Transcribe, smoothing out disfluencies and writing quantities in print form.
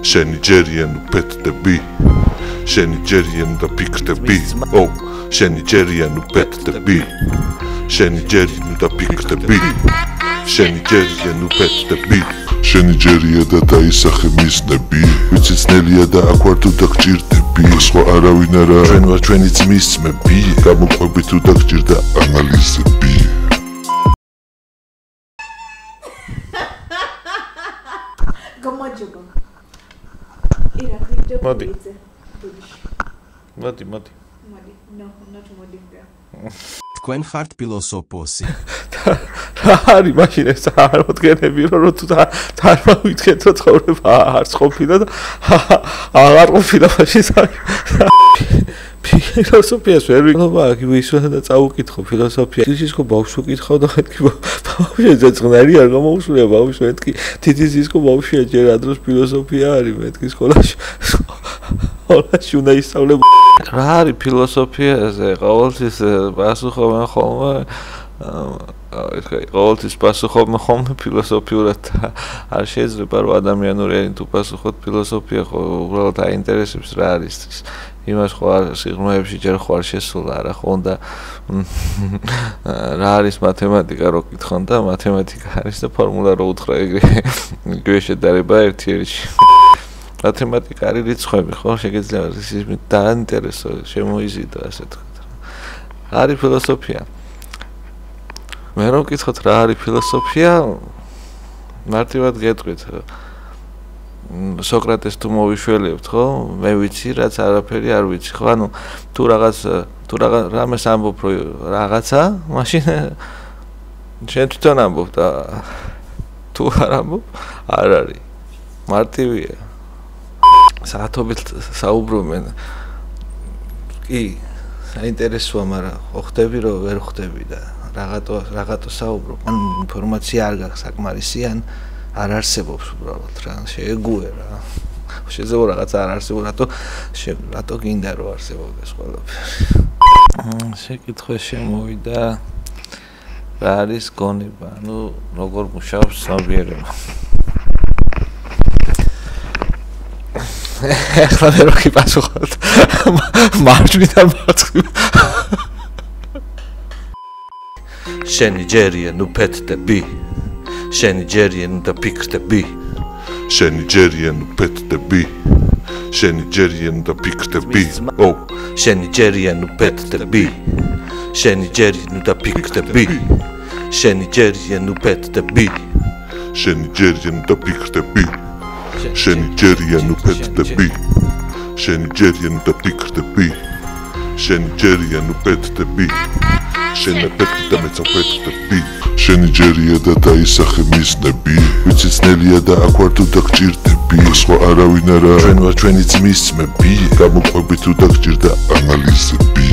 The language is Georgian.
შენი ჯერიან უფეთდები შენი ჯერიან და ფიქრდები ო შენი ჯერიან უფეთდები შენი ჯერიან და ფიქრდები შენი ჯერიან უფეთდები შენი ჯერია და დაისახე მიზნები ვიცი ძნელია და აქ ვარ თუ დაგჭირდები სხვა არავინ არა ჩვენ ვარ ჩვენი ძმის ძმები გამოყვები თუ დაგჭირდა ანალიზები გამაჯობა ირა ვიდეო მოდი no not მოდი თქვენ ხართ ფილოსოფოსი რა არის მაშინ ეს არ მოდგენები რომ თუ არ მოვიდგეთ რომ ცხოვრება არც ყოფილა და აღარ ყოფილა მაშინ ფილოსოფიას ვერ ვიგნობა იგივე და წაუკითხო ფილოსოფია ისისკო ბავშვი უკითხავ და მეთქი ბავშვი ზეწნარი არ გამოუსვლია ბავშვი მეთქი თითის ისკო ბავშვია ჯერ ადროს ფილოსოფია არის მეთქი სკოლაში უნდა ისწავლე რა არის ფილოსოფიაზე ყოველთვის პასუხობენ ხოლმე ყოველთვის პასუხობენ ხოლმე ფილოსოფიურად არ შეიძლება რომ ადამიანური არის თუ პასუხოთ ფილოსოფია ხო უბრალოდ აინტერესებს რა არის ის იმას ხო არ სიღრმეებში ჯერ ხო არ შესულა რა ხო და რა არის მათემატიკა რო კითხონ და მათემატიკა არის და ფორმულა რო უთხრა იგივე შედარება ერთ-ერთში მათემატიკა არის რიცხვები ხო შეგეძლება ის დაინტერესო შემოიზიდო ასე თქვა არის ფილოსოფია მე რო კითხოთ რა არის ფილოსოფია მარტივად გეტყვით სოკრატეს თუ მოვიშველებთ ხო მე ვიცი რაც არაფერი არ ვიცი ხო ანუ თუ რამეს ამბობ რაღაცა მაშინ შენ თვითონ ამბობ და თუ არ ამბობ არ არის მარტივია საათობით საუბრობენ კი საინტერესოა მაგრამ ხო ხდები რომ ვერ ხდები და რაღაცა საუბრობ ან ინფორმაცია არ გაქვს საკმარისი ან არ არსებობს უბრალოდ რა შეეგუე რა შეიძლება რაღაცა არ არსებობს რატო გინდა რომ არსებობდეს ყველაფერი შეკითხვა შემოვიდა რა არის გონება ანუ როგორ მუშაობს სამბიერება ახლა მე როგორი პასუხობთ მარჯვნიდან მარცხნივ შენი ჯერიან უფეთდები შენი ჯერიან და ფიქრდები შენი ჯერიან უფეთდები შენი ჯერიან და ფიქრდები ო შენი ჯერიან უფეთდები შენი ჯერიან და ფიქრდები შენი ჯერიან უფეთდები შენი ჯერიან და ფიქრდები შენი ჯერიან უფეთდები შენი ჯერიან და ფიქრდები შენი ჯერიან უფეთდები შენი პეთდა მეწოფეთდები შენი ჯერია და დაისახე მიზნები ვიცი ძნელია და აქ ვარ თუ დაგჭირდები სხვა არავინ არა ჩვენ ვარ ჩვენი ძმის ძმები გამოყვები თუ დაგჭირდა ანალიზები